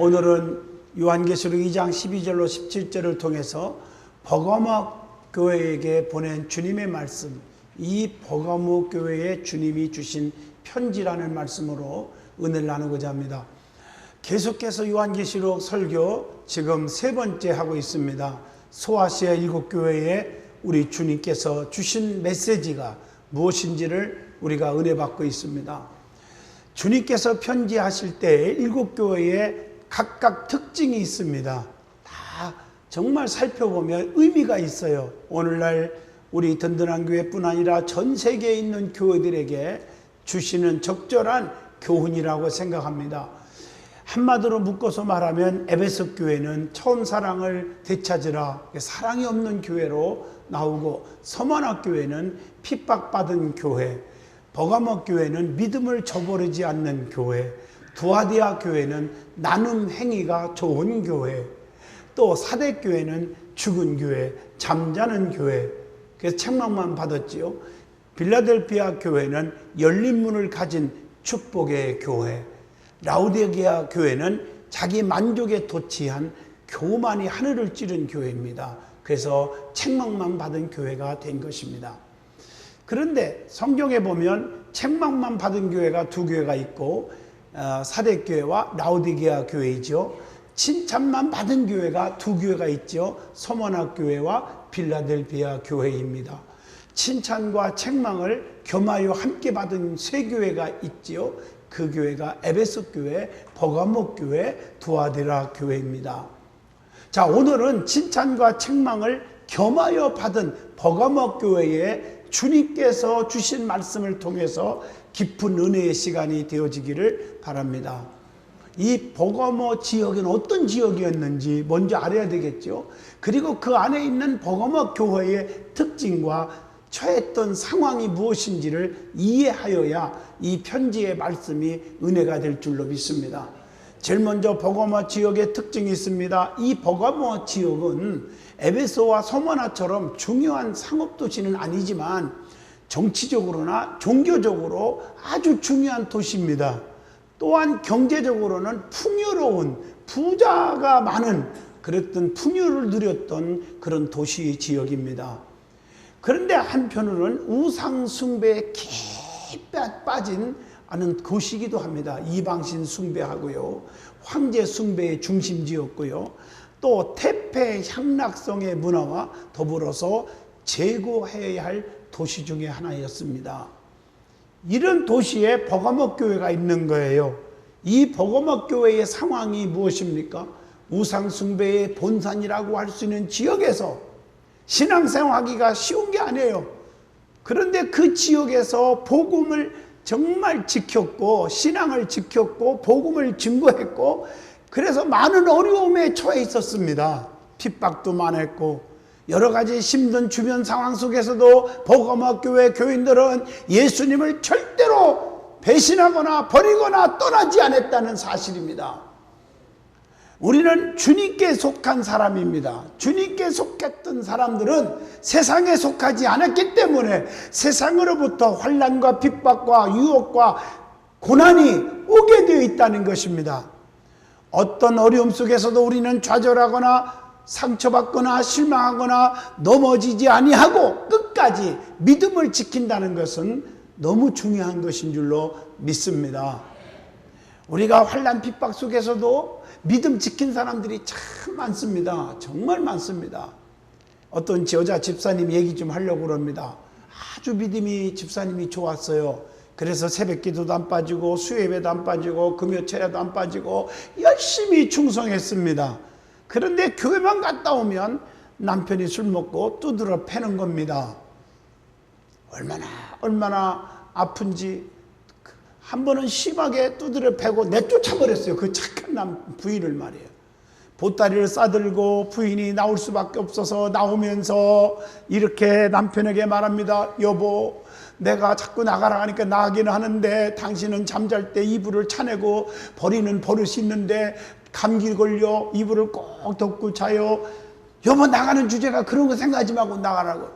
오늘은 요한계시록 2장 12절로 17절을 통해서 버가모 교회에게 보낸 주님의 말씀, 이 버가모 교회에 주님이 주신 편지라는 말씀으로 은혜를 나누고자 합니다. 계속해서 요한계시록 설교 지금 세 번째 하고 있습니다. 소아시아 7교회에 우리 주님께서 주신 메시지가 무엇인지를 우리가 은혜 받고 있습니다. 주님께서 편지하실 때 7교회에 각각 특징이 있습니다. 다 정말 살펴보면 의미가 있어요. 오늘날 우리 든든한 교회뿐 아니라 전 세계에 있는 교회들에게 주시는 적절한 교훈이라고 생각합니다. 한마디로 묶어서 말하면 에베소 교회는 처음 사랑을 되찾으라, 사랑이 없는 교회로 나오고, 서머나 교회는 핍박받은 교회, 버가모 교회는 믿음을 저버리지 않는 교회, 두아디아 교회는 나눔 행위가 좋은 교회, 또 사대 교회는 죽은 교회, 잠자는 교회, 그래서 책망만 받았지요. 빌라델피아 교회는 열린 문을 가진 축복의 교회, 라우디게아 교회는 자기 만족에 도취한 교만이 하늘을 찌른 교회입니다. 그래서 책망만 받은 교회가 된 것입니다. 그런데 성경에 보면 책망만 받은 교회가 두 교회가 있고, 사대교회와 라우디게아 교회이죠. 칭찬만 받은 교회가 두 교회가 있죠. 서머나 교회와 빌라델피아 교회입니다. 칭찬과 책망을 겸하여 함께 받은 세 교회가 있지요. 그 교회가 에베소 교회, 버가모 교회, 두아디라 교회입니다. 자, 오늘은 칭찬과 책망을 겸하여 받은 버가모 교회에 주님께서 주신 말씀을 통해서 깊은 은혜의 시간이 되어지기를 바랍니다. 이 버가모 지역은 어떤 지역이었는지 먼저 알아야 되겠죠. 그리고 그 안에 있는 버가모 교회의 특징과 처했던 상황이 무엇인지를 이해하여야 이 편지의 말씀이 은혜가 될 줄로 믿습니다. 제일 먼저 버가모 지역의 특징이 있습니다. 이 버가모 지역은 에베소와 서머나처럼 중요한 상업도시는 아니지만 정치적으로나 종교적으로 아주 중요한 도시입니다. 또한 경제적으로는 풍요로운, 부자가 많은 그랬던 풍요를 누렸던 그런 도시 지역입니다. 그런데 한편으로는 우상 숭배에 깊이 빠진 하는 도시이기도 합니다. 이방신 숭배하고요, 황제 숭배의 중심지였고요, 또 태폐 향락성의 문화와 더불어서 제거해야 할 도시 중에 하나였습니다. 이런 도시에 버가모 교회가 있는 거예요. 이 버가모 교회의 상황이 무엇입니까? 우상 숭배의 본산이라고 할 수 있는 지역에서 신앙생활하기가 쉬운 게 아니에요. 그런데 그 지역에서 복음을 정말 지켰고, 신앙을 지켰고, 복음을 증거했고, 그래서 많은 어려움에 처해 있었습니다. 핍박도 많았고, 여러 가지 힘든 주변 상황 속에서도 버가모 교회 교인들은 예수님을 절대로 배신하거나 버리거나 떠나지 않았다는 사실입니다. 우리는 주님께 속한 사람입니다. 주님께 속했던 사람들은 세상에 속하지 않았기 때문에 세상으로부터 환난과 핍박과 유혹과 고난이 오게 되어 있다는 것입니다. 어떤 어려움 속에서도 우리는 좌절하거나 상처받거나 실망하거나 넘어지지 아니하고 끝까지 믿음을 지킨다는 것은 너무 중요한 것인 줄로 믿습니다. 우리가 환난 핍박 속에서도 믿음 지킨 사람들이 참 많습니다. 정말 많습니다. 어떤 여자 집사님 얘기 좀 하려고 그럽니다. 아주 믿음이 집사님이 좋았어요. 그래서 새벽 기도도 안 빠지고 수요예배도 안 빠지고 금요철에도 안 빠지고 열심히 충성했습니다. 그런데 교회만 갔다 오면 남편이 술 먹고 두드러 패는 겁니다. 얼마나 아픈지. 한 번은 심하게 두드려 패고 내쫓아버렸어요. 그 착한 부인을 말이에요. 보따리를 싸들고 부인이 나올 수밖에 없어서 나오면서 이렇게 남편에게 말합니다. 여보, 내가 자꾸 나가라 하니까 나가기는 하는데 당신은 잠잘 때 이불을 차내고 버리는 버릇이 있는데 감기 걸려 이불을 꼭 덮고 자요. 여보, 나가는 주제가 그런 거 생각하지 말고 나가라고.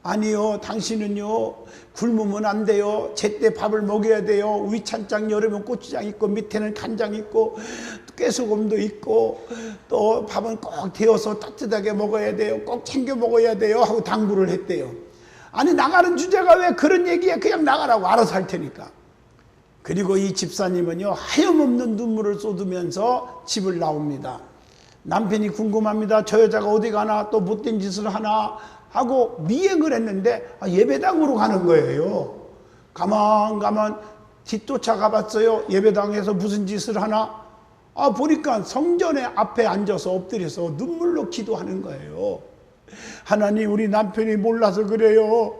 아니요, 당신은요 굶으면 안 돼요. 제때 밥을 먹여야 돼요. 위찬장 열으면 고추장 있고 밑에는 간장 있고 깨소금도 있고 또 밥은 꼭 데워서 따뜻하게 먹어야 돼요. 꼭 챙겨 먹어야 돼요 하고 당부를 했대요. 아니, 나가는 주제가 왜 그런 얘기야. 그냥 나가라고, 알아서 할 테니까. 그리고 이 집사님은요 하염없는 눈물을 쏟으면서 집을 나옵니다. 남편이 궁금합니다. 저 여자가 어디 가나, 또 못된 짓을 하나 하고 미행을 했는데 예배당으로 가는 거예요. 가만 뒤쫓아가 봤어요. 예배당에서 무슨 짓을 하나? 보니까 성전에 앞에 앉아서 엎드려서 눈물로 기도하는 거예요. 하나님, 우리 남편이 몰라서 그래요.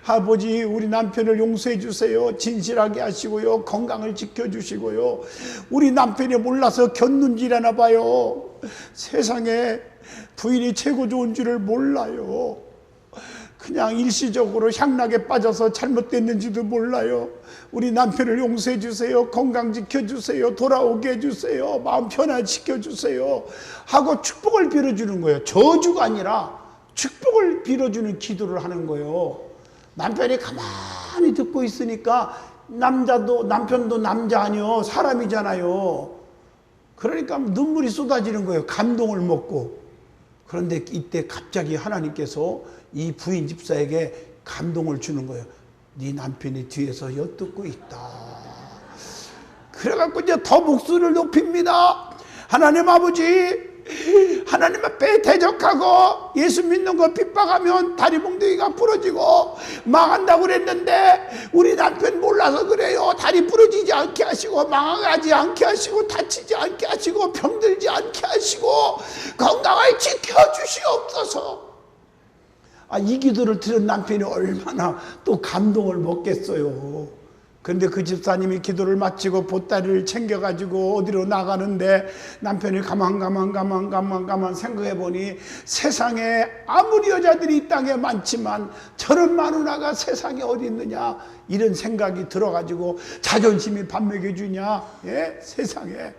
아버지, 우리 남편을 용서해 주세요. 진실하게 하시고요, 건강을 지켜주시고요. 우리 남편이 몰라서 곁눈질하나 봐요. 세상에 부인이 최고 좋은 줄을 몰라요. 그냥 일시적으로 향락에 빠져서 잘못됐는지도 몰라요. 우리 남편을 용서해 주세요. 건강 지켜주세요. 돌아오게 해주세요. 마음 편안시켜 주세요 하고 축복을 빌어주는 거예요. 저주가 아니라 축복을 빌어주는 기도를 하는 거예요. 남편이 가만히 듣고 있으니까 남편도 남자 아니요, 사람이잖아요. 그러니까 눈물이 쏟아지는 거예요. 감동을 먹고. 그런데 이때 갑자기 하나님께서 이 부인 집사에게 감동을 주는 거예요. 네 남편이 뒤에서 엿듣고 있다. 그래갖고 이제 더 목소리를 높입니다. 하나님 아버지, 하나님 앞에 대적하고 예수 믿는 거 핍박하면 다리 몽둥이가 부러지고 망한다고 그랬는데 우리 남편 몰라서 그래요. 다리 부러지지 않게 하시고 망하지 않게 하시고 다치지 않게 하시고 병들지 않게 하시고 건강하게 지켜주시옵소서. 이 기도를 들은 남편이 얼마나 또 감동을 먹겠어요. 그런데 그 집사님이 기도를 마치고 보따리를 챙겨가지고 어디로 나가는데 남편이 가만 생각해 보니 세상에 아무리 여자들이 이 땅에 많지만 저런 마누라가 세상에 어디 있느냐, 이런 생각이 들어가지고 자존심이 밥 먹여주냐, 세상에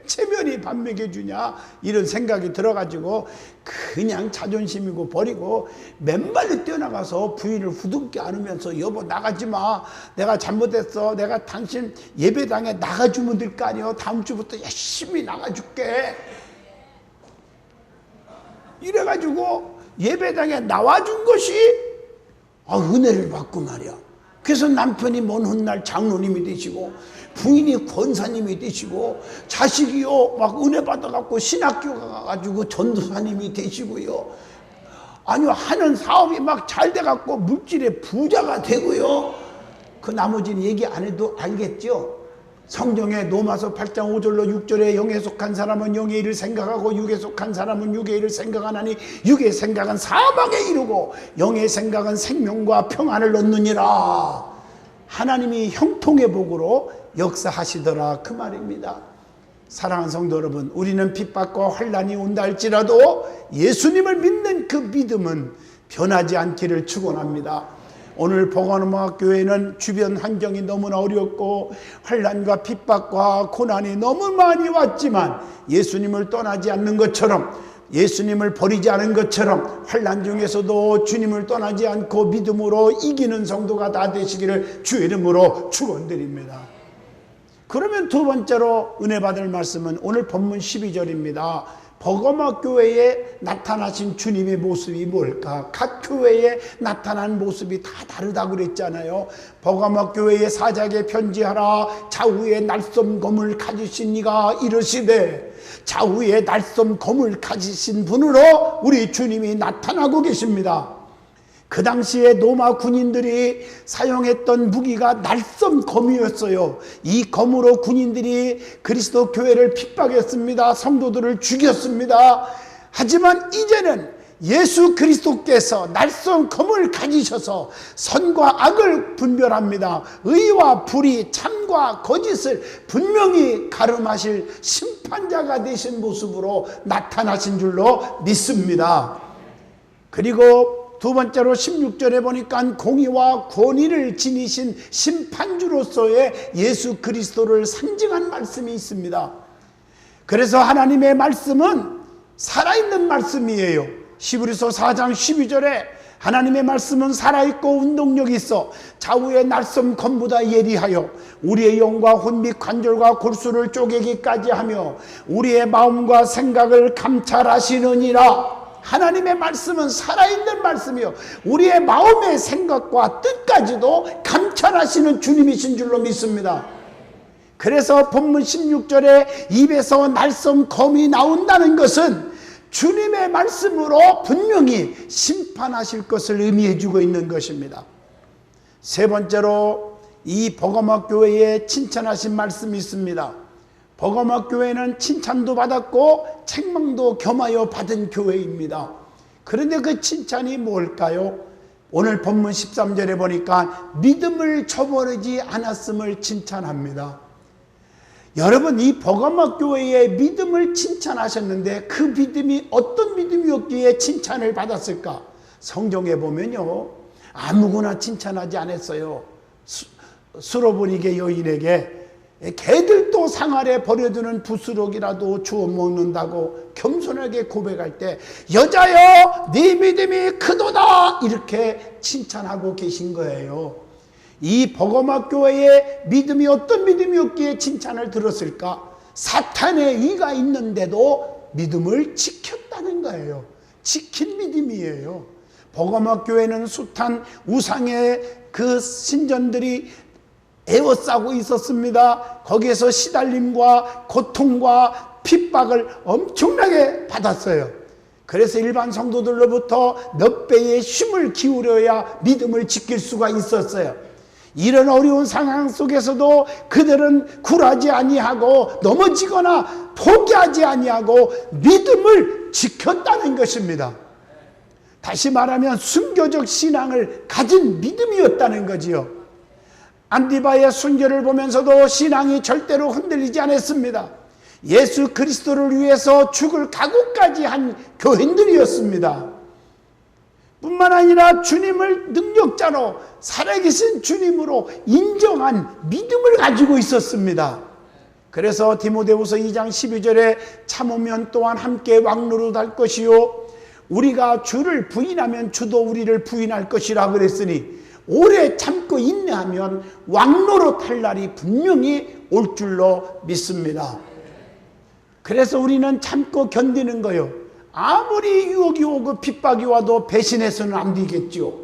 체면이 밥 먹여주냐, 이런 생각이 들어가지고 그냥 자존심이고 버리고 맨발로 뛰어나가서 부인을 후둥게 안으면서 여보 나가지마, 내가 잘못했어, 내가 당신 예배당에 나가주면 될 거 아니야, 다음 주부터 열심히 나가줄게, 이래가지고 예배당에 나와준 것이 은혜를 받고 말이야. 그래서 남편이 먼 훗날 장로님이 되시고 부인이 권사님이 되시고 자식이요 막 은혜 받아갖고 신학교 가가지고 전도사님이 되시고요. 아니요, 하는 사업이 막 잘 돼갖고 물질의 부자가 되고요. 그 나머지는 얘기 안 해도 알겠죠. 성경에 로마서 8장 5절로 6절에 영에 속한 사람은 영의 일을 생각하고 육에 속한 사람은 육의 일을 생각하나니 육의 생각은 사망에 이르고 영의 생각은 생명과 평안을 얻느니라. 하나님이 형통의 복으로 역사하시더라, 그 말입니다. 사랑하는 성도 여러분, 우리는 핍박과 환난이 온다 할지라도 예수님을 믿는 그 믿음은 변하지 않기를 축원합니다. 오늘 복원음악 교회는 주변 환경이 너무나 어렵고 환난과 핍박과 고난이 너무 많이 왔지만 예수님을 떠나지 않는 것처럼, 예수님을 버리지 않은 것처럼 환난 중에서도 주님을 떠나지 않고 믿음으로 이기는 성도가 다 되시기를 주의 이름으로 축원드립니다. 그러면 두 번째로 은혜 받을 말씀은 오늘 본문 12절입니다. 버거마 교회에 나타나신 주님의 모습이 뭘까? 각 교회에 나타난 모습이 다 다르다고 그랬잖아요. 버거마 교회에 사자에게 편지하라. 좌우에 날쏨 검을 가지신 이가 이르시되, 좌우에 날쏨 검을 가지신 분으로 우리 주님이 나타나고 계십니다. 그 당시에 로마 군인들이 사용했던 무기가 날쏨 검이었어요. 이 검으로 군인들이 그리스도 교회를 핍박했습니다. 성도들을 죽였습니다. 하지만 이제는 예수 그리스도께서 날쏨 검을 가지셔서 선과 악을 분별합니다. 의와 불의, 참과 거짓을 분명히 가름하실 심판자가 되신 모습으로 나타나신 줄로 믿습니다. 그리고 두 번째로 16절에 보니까 공의와 권위를 지니신 심판주로서의 예수 그리스도를 상징한 말씀이 있습니다. 그래서 하나님의 말씀은 살아있는 말씀이에요. 히브리서 4장 12절에 하나님의 말씀은 살아있고 운동력이 있어 좌우의 날섬 검보다 예리하여 우리의 영과 혼 및 관절과 골수를 쪼개기까지 하며 우리의 마음과 생각을 감찰하시느니라. 하나님의 말씀은 살아있는 말씀이요 우리의 마음의 생각과 뜻까지도 감찰하시는 주님이신 줄로 믿습니다. 그래서 본문 16절에 입에서 날섬 검이 나온다는 것은 주님의 말씀으로 분명히 심판하실 것을 의미해 주고 있는 것입니다. 세 번째로 이 버가모 교회에 칭찬하신 말씀이 있습니다. 버가모 교회는 칭찬도 받았고 책망도 겸하여 받은 교회입니다. 그런데 그 칭찬이 뭘까요? 오늘 본문 13절에 보니까 믿음을 저버리지 않았음을 칭찬합니다. 여러분, 이 버가모 교회의 믿음을 칭찬하셨는데 그 믿음이 어떤 믿음이었기에 칭찬을 받았을까? 성경에 보면요, 아무거나 칭찬하지 않았어요. 수로보니게 여인에게 개들도 상 아래 버려두는 부스럭이라도 주워 먹는다고 겸손하게 고백할 때 여자여 네 믿음이 크도다 이렇게 칭찬하고 계신 거예요. 이 버가모 교회의 믿음이 어떤 믿음이었기에 칭찬을 들었을까? 사탄의 위가 있는데도 믿음을 지켰다는 거예요. 지킨 믿음이에요. 버가모 교회는 숱한 우상의 그 신전들이 에워싸고 있었습니다. 거기에서 시달림과 고통과 핍박을 엄청나게 받았어요. 그래서 일반 성도들로부터 몇 배의 힘을 기울여야 믿음을 지킬 수가 있었어요. 이런 어려운 상황 속에서도 그들은 굴하지 아니하고 넘어지거나 포기하지 아니하고 믿음을 지켰다는 것입니다. 다시 말하면 순교적 신앙을 가진 믿음이었다는 거지요. 안디바의 순교를 보면서도 신앙이 절대로 흔들리지 않았습니다. 예수 그리스도를 위해서 죽을 각오까지 한 교인들이었습니다. 뿐만 아니라 주님을 능력자로 살아계신 주님으로 인정한 믿음을 가지고 있었습니다. 그래서 디모데후서 2장 12절에 참으면 또한 함께 왕노릇 할 것이요 우리가 주를 부인하면 주도 우리를 부인할 것이라 그랬으니 오래 참고 인내하면 왕노릇 할 날이 분명히 올 줄로 믿습니다. 그래서 우리는 참고 견디는 거요. 아무리 유혹이 오고 핍박이 와도 배신해서는 안 되겠죠.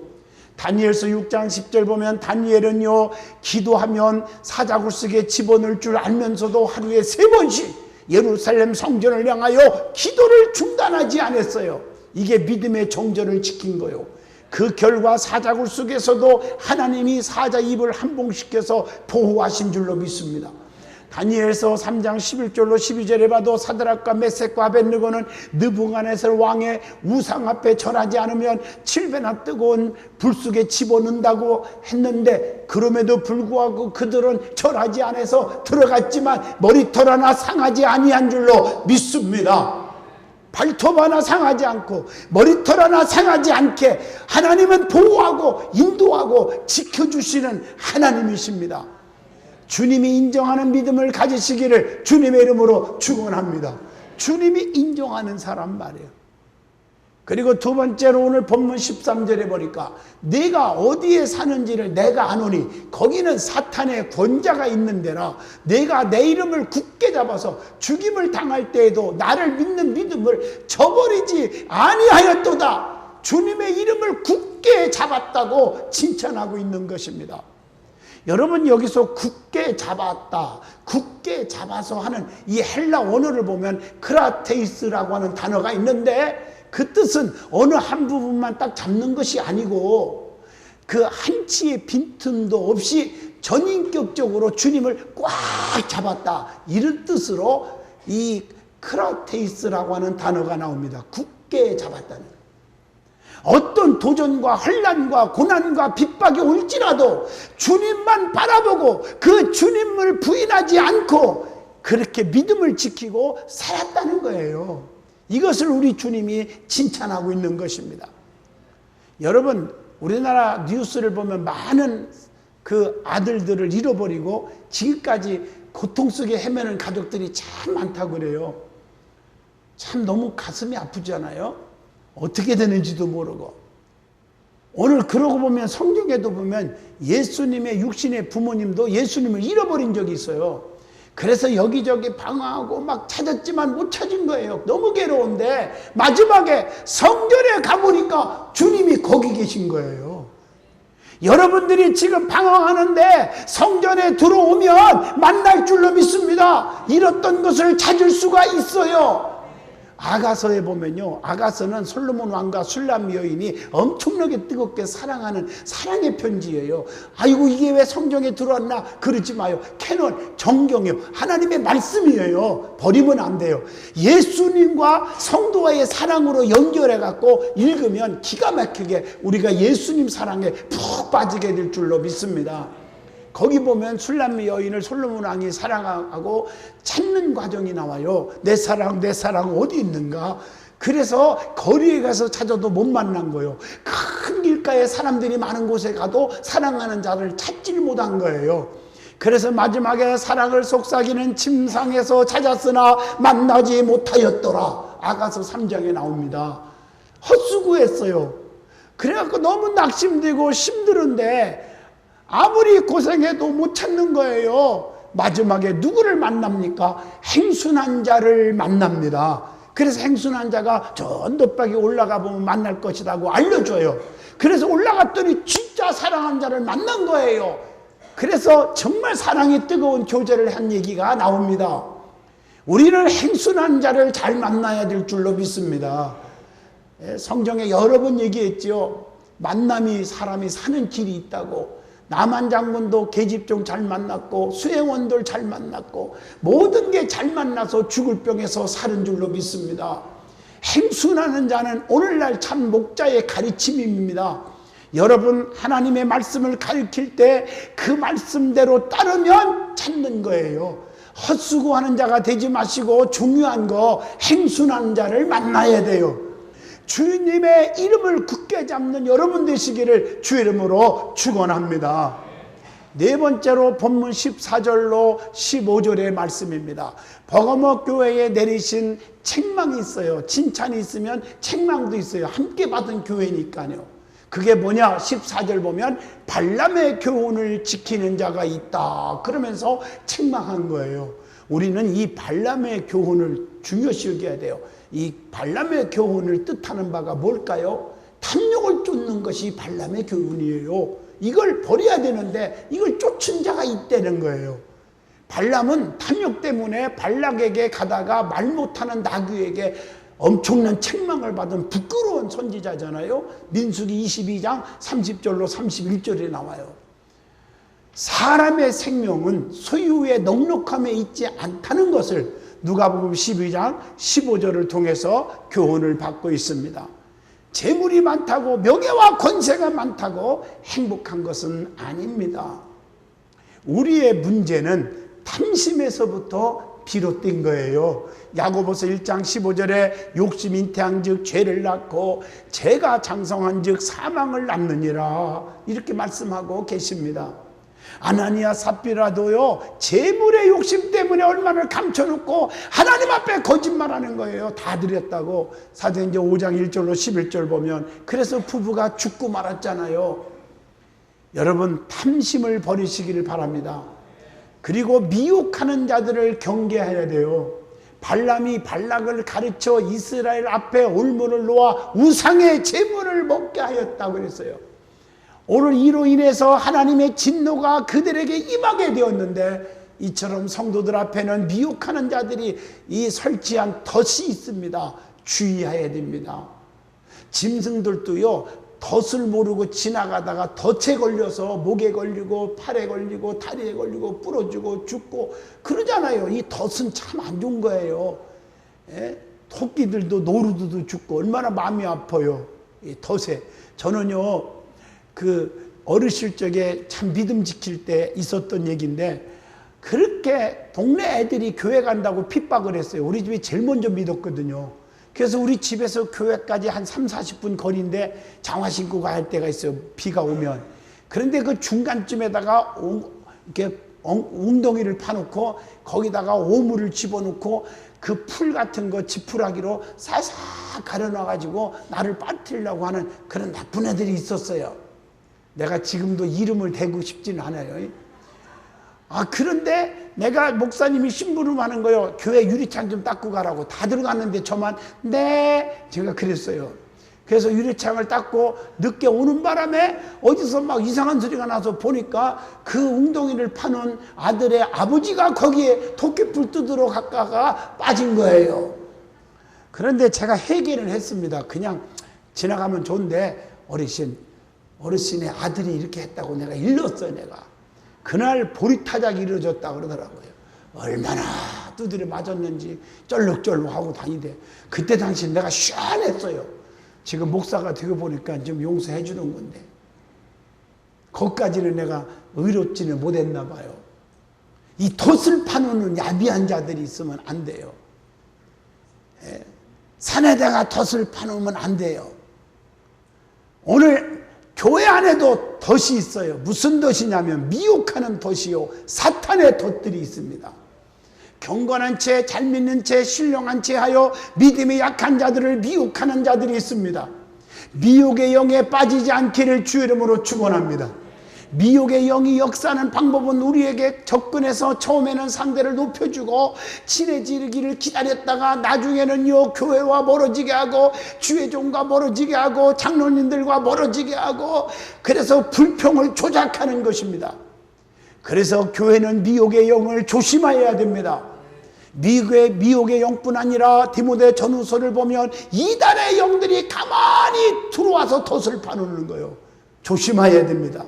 다니엘서 6장 10절 보면 다니엘은요 기도하면 사자굴속에 집어넣을 줄 알면서도 하루에 3번씩 예루살렘 성전을 향하여 기도를 중단하지 않았어요. 이게 믿음의 정절을 지킨 거요. 그 결과 사자굴속에서도 하나님이 사자 입을 한봉시켜서 보호하신 줄로 믿습니다. 다니엘서 3장 11절로 12절에 봐도 사드락과 메섹과 아벳느고는 느부갓네살 왕의 우상 앞에 절하지 않으면 7배나 뜨거운 불 속에 집어넣는다고 했는데 그럼에도 불구하고 그들은 절하지 않아서 들어갔지만 머리털 하나 상하지 아니한 줄로 믿습니다. 발톱 하나 상하지 않고 머리털 하나 상하지 않게 하나님은 보호하고 인도하고 지켜주시는 하나님이십니다. 주님이 인정하는 믿음을 가지시기를 주님의 이름으로 축원합니다. 주님이 인정하는 사람 말이에요. 그리고 두 번째로 오늘 본문 13절에 보니까 내가 어디에 사는지를 내가 아노니 거기는 사탄의 권자가 있는 데라 내가 내 이름을 굳게 잡아서 죽임을 당할 때에도 나를 믿는 믿음을 저버리지 아니하였도다. 주님의 이름을 굳게 잡았다고 칭찬하고 있는 것입니다. 여러분 여기서 굳게 잡았다, 굳게 잡아서 하는 이 헬라 원어를 보면 크라테이스라고 하는 단어가 있는데 그 뜻은 어느 한 부분만 딱 잡는 것이 아니고 그 한치의 빈틈도 없이 전인격적으로 주님을 꽉 잡았다 이런 뜻으로 이 크라테이스라고 하는 단어가 나옵니다. 굳게 잡았다는 어떤 도전과 혼란과 고난과 핍박이 올지라도 주님만 바라보고 그 주님을 부인하지 않고 그렇게 믿음을 지키고 살았다는 거예요. 이것을 우리 주님이 칭찬하고 있는 것입니다. 여러분 우리나라 뉴스를 보면 많은 그 아들들을 잃어버리고 지금까지 고통 속에 헤매는 가족들이 참 많다고 그래요. 참 너무 가슴이 아프잖아요. 어떻게 되는지도 모르고. 오늘 그러고 보면 성경에도 보면 예수님의 육신의 부모님도 예수님을 잃어버린 적이 있어요. 그래서 여기저기 방황하고 막 찾았지만 못 찾은 거예요. 너무 괴로운데 마지막에 성전에 가보니까 주님이 거기 계신 거예요. 여러분들이 지금 방황하는데 성전에 들어오면 만날 줄로 믿습니다. 잃었던 것을 찾을 수가 있어요. 아가서에 보면요, 아가서는 솔로몬 왕과 술람 여인이 엄청나게 뜨겁게 사랑하는 사랑의 편지예요. 아이고 이게 왜 성경에 들어왔나 그러지 마요. 캐논 정경이요, 하나님의 말씀이에요. 버리면 안 돼요. 예수님과 성도와의 사랑으로 연결해 갖고 읽으면 기가 막히게 우리가 예수님 사랑에 푹 빠지게 될 줄로 믿습니다. 거기 보면 술람 여인을 솔로몬 왕이 사랑하고 찾는 과정이 나와요. 내 사랑 어디 있는가? 그래서 거리에 가서 찾아도 못 만난 거예요. 큰 길가에 사람들이 많은 곳에 가도 사랑하는 자를 찾질 못한 거예요. 그래서 마지막에 사랑을 속삭이는 침상에서 찾았으나 만나지 못하였더라. 아가서 3장에 나옵니다. 헛수고했어요. 그래갖고 너무 낙심되고 힘들은데 아무리 고생해도 못 찾는 거예요. 마지막에 누구를 만납니까? 행순한 자를 만납니다. 그래서 행순한 자가 저 언덕밖에 올라가 보면 만날 것이라고 알려줘요. 그래서 올라갔더니 진짜 사랑한 자를 만난 거예요. 그래서 정말 사랑이 뜨거운 교제를 한 얘기가 나옵니다. 우리는 행순한 자를 잘 만나야 될 줄로 믿습니다. 성경에 여러 번 얘기했죠. 만남이 사람이 사는 길이 있다고. 남한 장군도 계집종 잘 만났고 수행원들 잘 만났고 모든 게 잘 만나서 죽을 병에서 사는 줄로 믿습니다. 행순하는 자는 오늘날 참 목자의 가르침입니다. 여러분 하나님의 말씀을 가르칠 때 그 말씀대로 따르면 찾는 거예요. 헛수고하는 자가 되지 마시고 중요한 거 행순하는 자를 만나야 돼요. 주님의 이름을 굳게 잡는 여러분 되시기를 주 이름으로 축원합니다. 네 번째로 본문 14절로 15절의 말씀입니다. 버가모 교회에 내리신 책망이 있어요. 칭찬이 있으면 책망도 있어요. 함께 받은 교회니까요. 그게 뭐냐? 14절 보면 발람의 교훈을 지키는 자가 있다 그러면서 책망한 거예요. 우리는 이 발람의 교훈을 중요시 여겨야 돼요. 이 발람의 교훈을 뜻하는 바가 뭘까요? 탐욕을 쫓는 것이 발람의 교훈이에요. 이걸 버려야 되는데 이걸 쫓은 자가 있다는 거예요. 발람은 탐욕 때문에 발락에게 가다가 말 못하는 나귀에게 엄청난 책망을 받은 부끄러운 선지자잖아요. 민수기 22장 30절로 31절에 나와요. 사람의 생명은 소유의 넉넉함에 있지 않다는 것을 누가복음 12장 15절을 통해서 교훈을 받고 있습니다. 재물이 많다고 명예와 권세가 많다고 행복한 것은 아닙니다. 우리의 문제는 탐심에서부터 비롯된 거예요. 야고보서 1장 15절에 욕심 잉태한즉 죄를 낳고 죄가 장성한즉 사망을 낳느니라 이렇게 말씀하고 계십니다. 아나니아 삽비라도요 재물의 욕심 때문에 얼마나 감춰놓고 하나님 앞에 거짓말하는 거예요. 다 드렸다고. 사도행전 5장 1절로 11절 보면 그래서 부부가 죽고 말았잖아요. 여러분 탐심을 버리시기를 바랍니다. 그리고 미혹하는 자들을 경계해야 돼요. 발람이 발락을 가르쳐 이스라엘 앞에 올무를 놓아 우상의 제물을 먹게 하였다고 그랬어요. 오늘 이로 인해서 하나님의 진노가 그들에게 임하게 되었는데 이처럼 성도들 앞에는 미혹하는 자들이 이 설치한 덫이 있습니다. 주의해야 됩니다. 짐승들도요 덫을 모르고 지나가다가 덫에 걸려서 목에 걸리고 팔에 걸리고 다리에 걸리고 부러지고 죽고 그러잖아요. 이 덫은 참 안 좋은 거예요. 토끼들도 노루들도 죽고 얼마나 마음이 아파요. 이 덫에. 저는요 그 어르실 적에 참 믿음 지킬 때 있었던 얘기인데 그렇게 동네 애들이 교회 간다고 핍박을 했어요. 우리 집이 제일 먼저 믿었거든요. 그래서 우리 집에서 교회까지 한 30-40분 거리인데 장화 신고 갈 때가 있어요. 비가 오면. 그런데 그 중간쯤에다가 이렇게 웅덩이를 파놓고 거기다가 오물을 집어넣고 그 풀 같은 거 지푸라기로 살살 가려놔가지고 나를 빠뜨리려고 하는 그런 나쁜 애들이 있었어요. 내가 지금도 이름을 대고 싶지는 않아요. 그런데 내가 목사님이 심부름하는 거요. 교회 유리창 좀 닦고 가라고. 다 들어갔는데 저만 네 제가 그랬어요. 그래서 유리창을 닦고 늦게 오는 바람에 어디서 막 이상한 소리가 나서 보니까 그 웅덩이를 파는 아들의 아버지가 거기에 도끼풀 뜯으러 갔다가 빠진 거예요. 그런데 제가 해결을 했습니다. 그냥 지나가면 좋은데 어르신의 아들이 이렇게 했다고 내가 일렀어요. 내가 그날 보리타작이 이루어졌다 그러더라고요. 얼마나 두드려 맞았는지 쩔룩쩔룩하고 다니대. 그때 당시 내가 시원했어요. 지금 목사가 되고 보니까 좀 용서해 주는 건데 거기까지는 내가 의롭지는 못했나 봐요. 이 덫을 파놓는 야비한 자들이 있으면 안 돼요. 산에다가 덫을 파놓으면 안 돼요. 오늘 교회 안에도 덫이 있어요. 무슨 덫이냐면 미혹하는 덫이요, 사탄의 덫들이 있습니다. 경건한 채, 잘 믿는 채, 신령한 채 하여 믿음이 약한 자들을 미혹하는 자들이 있습니다. 미혹의 영에 빠지지 않기를 주의 이름으로 축원합니다. 미혹의 영이 역사하는 방법은 우리에게 접근해서 처음에는 상대를 높여주고 친해지기를 기다렸다가 나중에는요 교회와 멀어지게 하고 주의 종과 멀어지게 하고 장로님들과 멀어지게 하고 그래서 불평을 조작하는 것입니다. 그래서 교회는 미혹의 영을 조심해야 됩니다. 미혹의 영뿐 아니라 디모데 전후서를 보면 이단의 영들이 가만히 들어와서 덫을 파놓는 거예요. 조심해야 됩니다.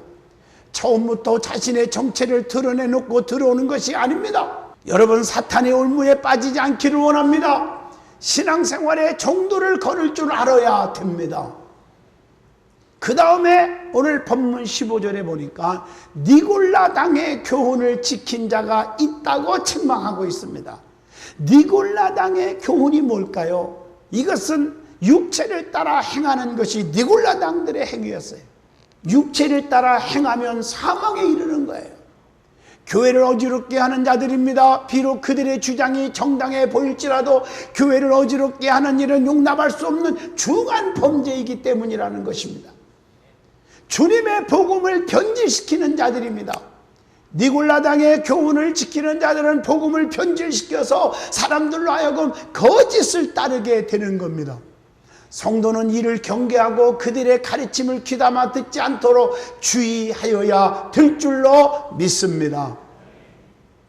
처음부터 자신의 정체를 드러내놓고 들어오는 것이 아닙니다. 여러분, 사탄의 올무에 빠지지 않기를 원합니다. 신앙생활의 정도를 걸을 줄 알아야 됩니다. 그 다음에 오늘 본문 15절에 보니까 니골라당의 교훈을 지킨 자가 있다고 책망하고 있습니다. 니골라당의 교훈이 뭘까요? 이것은 육체를 따라 행하는 것이 니골라당들의 행위였어요. 육체를 따라 행하면 사망에 이르는 거예요. 교회를 어지럽게 하는 자들입니다. 비록 그들의 주장이 정당해 보일지라도 교회를 어지럽게 하는 일은 용납할 수 없는 중한 범죄이기 때문이라는 것입니다. 주님의 복음을 변질시키는 자들입니다. 니골라당의 교훈을 지키는 자들은 복음을 변질시켜서 사람들로 하여금 거짓을 따르게 되는 겁니다. 성도는 이를 경계하고 그들의 가르침을 귀담아 듣지 않도록 주의하여야 될 줄로 믿습니다.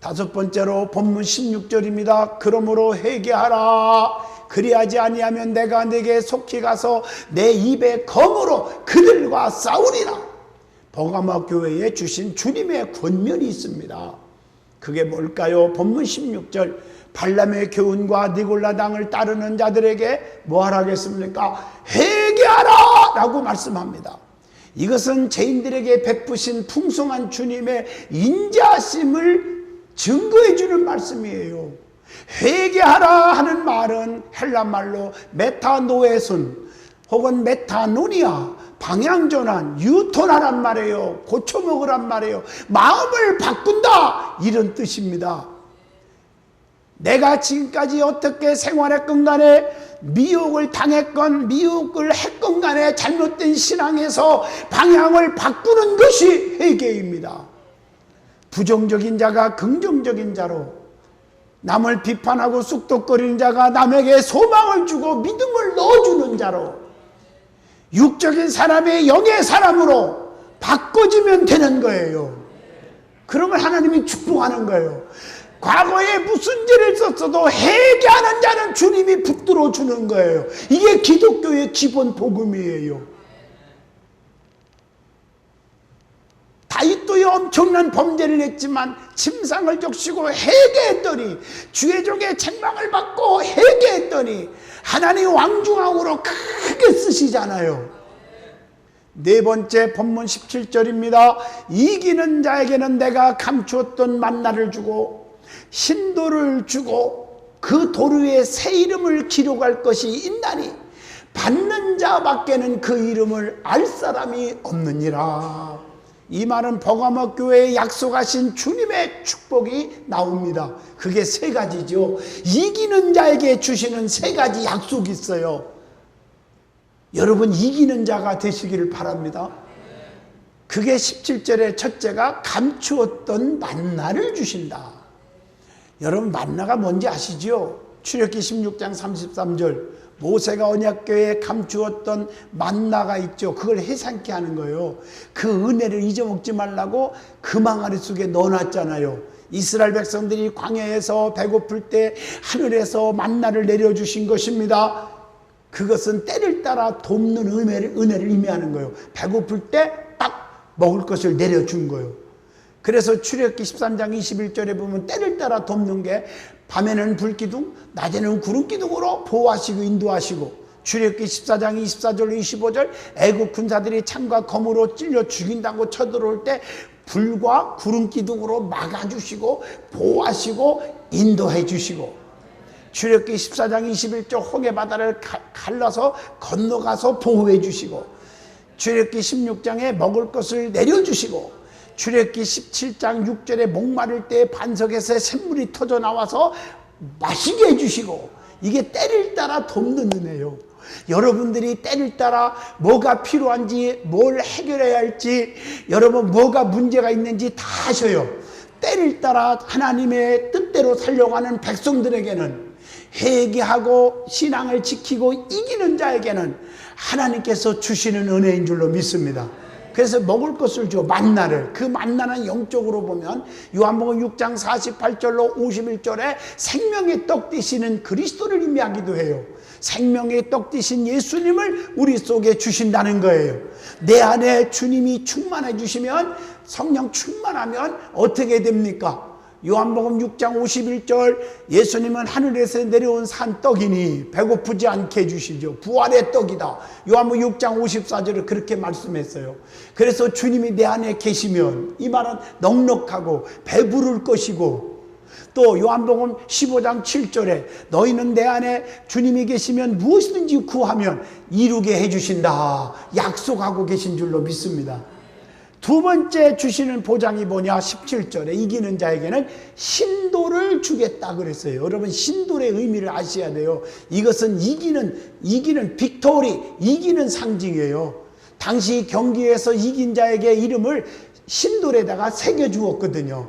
다섯 번째로 본문 16절입니다. 그러므로 회개하라. 그리하지 아니하면 내가 네게 속히 가서 내 입의 검으로 그들과 싸우리라. 버가모 교회에 주신 주님의 권면이 있습니다. 그게 뭘까요? 본문 16절 발람의 교훈과 니골라당을 따르는 자들에게 뭐 하라겠습니까? 회개하라! 라고 말씀합니다. 이것은 죄인들에게 베푸신 풍성한 주님의 인자심을 증거해 주는 말씀이에요. 회개하라 하는 말은 헬라말로 메타노에손 혹은 메타노니아, 방향전환, 유턴하란 말이에요. 고쳐먹으란 말이에요. 마음을 바꾼다, 이런 뜻입니다. 내가 지금까지 어떻게 생활했건 간에 미혹을 당했건 미혹을 했건 간에 잘못된 신앙에서 방향을 바꾸는 것이 회개입니다. 부정적인 자가 긍정적인 자로, 남을 비판하고 쑥덕거리는 자가 남에게 소망을 주고 믿음을 넣어주는 자로, 육적인 사람의 영의 사람으로 바꿔지면 되는 거예요. 그러면 하나님이 축복하는 거예요. 과거에 무슨 죄를 썼어도 회개하는 자는 주님이 붙들어 주는 거예요. 이게 기독교의 기본 복음이에요. 다윗도 엄청난 범죄를 했지만 침상을 적시고 회개했더니, 주의 종의 책망을 받고 회개했더니 하나님 왕중왕으로 크게 쓰시잖아요. 네 번째 본문 17절입니다. 이기는 자에게는 내가 감추었던 만나를 주고 신도를 주고 그 돌 위에 새 이름을 기록할 것이 있나니 받는 자밖에는 그 이름을 알 사람이 없느니라. 이 말은 버가모 교회에 약속하신 주님의 축복이 나옵니다. 그게 세 가지죠. 이기는 자에게 주시는 세 가지 약속이 있어요. 여러분 이기는 자가 되시기를 바랍니다. 그게 17절의 첫째가 감추었던 만나를 주신다. 여러분 만나가 뭔지 아시죠? 출애굽기 16장 33절 모세가 언약궤에 감추었던 만나가 있죠. 그걸 해상케 하는 거예요. 그 은혜를 잊어먹지 말라고 그 망아리 속에 넣어놨잖아요. 이스라엘 백성들이 광야에서 배고플 때 하늘에서 만나를 내려주신 것입니다. 그것은 때를 따라 돕는 은혜를 의미하는 거예요. 배고플 때 딱 먹을 것을 내려준 거예요. 그래서 출애굽기 13장 21절에 보면 때를 따라 돕는 게 밤에는 불기둥, 낮에는 구름기둥으로 보호하시고 인도하시고, 출애굽기 14장 24절 25절 애국 군사들이 창과 검으로 찔려 죽인다고 쳐들어올 때 불과 구름기둥으로 막아주시고 보호하시고 인도해 주시고, 출애굽기 14장 21절 홍해 바다를 갈라서 건너가서 보호해 주시고, 출애굽기 16장에 먹을 것을 내려주시고, 출애굽기 17장 6절에 목마를 때 반석에서 샘물이 터져 나와서 마시게 해주시고, 이게 때를 따라 돕는 은혜예요. 여러분들이 때를 따라 뭐가 필요한지, 뭘 해결해야 할지, 여러분 뭐가 문제가 있는지 다 아셔요. 때를 따라 하나님의 뜻대로 살려가는 백성들에게는, 회개하고 신앙을 지키고 이기는 자에게는 하나님께서 주시는 은혜인 줄로 믿습니다. 그래서 먹을 것을 줘, 만나를. 그 만나는 영적으로 보면 요한복음 6장 48절로 51절에 생명의 떡 되시는 그리스도를 의미하기도 해요. 생명의 떡 되신 예수님을 우리 속에 주신다는 거예요. 내 안에 주님이 충만해 주시면, 성령 충만하면 어떻게 됩니까? 요한복음 6장 51절 예수님은 하늘에서 내려온 산떡이니 배고프지 않게 해주시죠. 부활의 떡이다. 요한복음 6장 54절을 그렇게 말씀했어요. 그래서 주님이 내 안에 계시면 이 말은 넉넉하고 배부를 것이고, 또 요한복음 15장 7절에 너희는 내 안에 주님이 계시면 무엇이든지 구하면 이루게 해주신다 약속하고 계신 줄로 믿습니다. 두 번째 주시는 보장이 뭐냐? 17절에 이기는 자에게는 신도를 주겠다 그랬어요. 여러분 신도의 의미를 아셔야 돼요. 이것은 이기는 빅토리, 이기는 상징이에요. 당시 경기에서 이긴 자에게 이름을 신돌에다가 새겨주었거든요.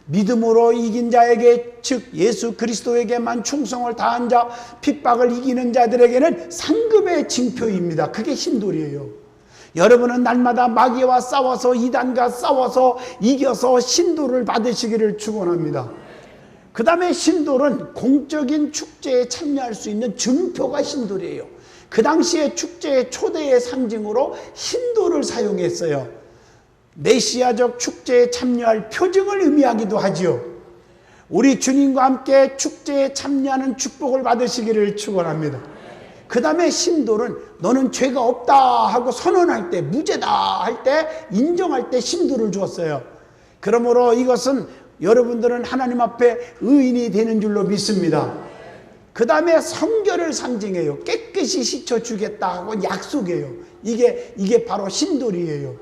믿음으로 이긴 자에게, 즉 예수 그리스도에게만 충성을 다한 자, 핍박을 이기는 자들에게는 상급의 징표입니다. 그게 신돌이에요. 여러분은 날마다 마귀와 싸워서, 이단과 싸워서 이겨서 신도를 받으시기를 축원합니다. 그 다음에 신돌은 공적인 축제에 참여할 수 있는 증표가 신돌이에요. 그 당시에 축제의 초대의 상징으로 신돌을 사용했어요. 메시아적 축제에 참여할 표징을 의미하기도 하지요. 우리 주님과 함께 축제에 참여하는 축복을 받으시기를 축원합니다. 그 다음에 신돌은 너는 죄가 없다 하고 선언할 때, 무죄다 할 때, 인정할 때 신돌을 주었어요. 그러므로 이것은 여러분들은 하나님 앞에 의인이 되는 줄로 믿습니다. 그 다음에 성결을 상징해요. 깨끗이 씻어주겠다 하고 약속해요. 이게 바로 신돌이에요.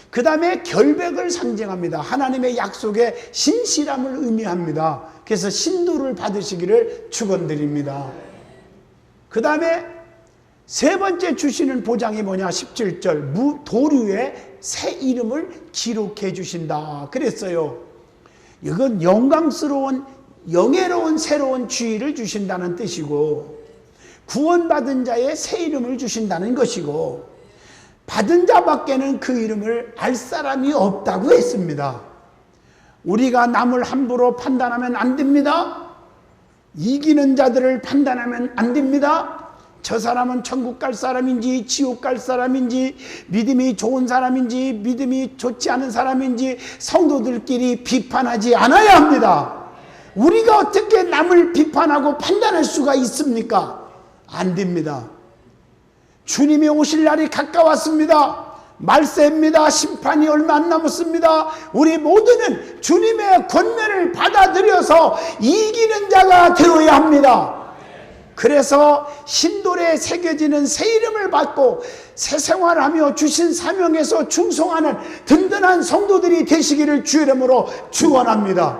그 다음에 결백을 상징합니다. 하나님의 약속에 신실함을 의미합니다. 그래서 신돌을 받으시기를 축원드립니다. 그 다음에 세 번째 주시는 보장이 뭐냐? 17절 도류에 새 이름을 기록해 주신다 그랬어요. 이건 영광스러운, 영예로운 새로운 주의를 주신다는 뜻이고, 구원받은 자의 새 이름을 주신다는 것이고, 받은 자밖에는 그 이름을 알 사람이 없다고 했습니다. 우리가 남을 함부로 판단하면 안 됩니다. 이기는 자들을 판단하면 안 됩니다. 저 사람은 천국 갈 사람인지 지옥 갈 사람인지, 믿음이 좋은 사람인지 믿음이 좋지 않은 사람인지 성도들끼리 비판하지 않아야 합니다. 우리가 어떻게 남을 비판하고 판단할 수가 있습니까? 안 됩니다. 주님이 오실 날이 가까웠습니다. 말세입니다. 심판이 얼마 안 남았습니다. 우리 모두는 주님의 권면을 받아들여서 이기는 자가 되어야 합니다. 그래서 신돌에 새겨지는 새 이름을 받고 새 생활하며 주신 사명에서 충성하는 든든한 성도들이 되시기를 주 이름으로 축원합니다.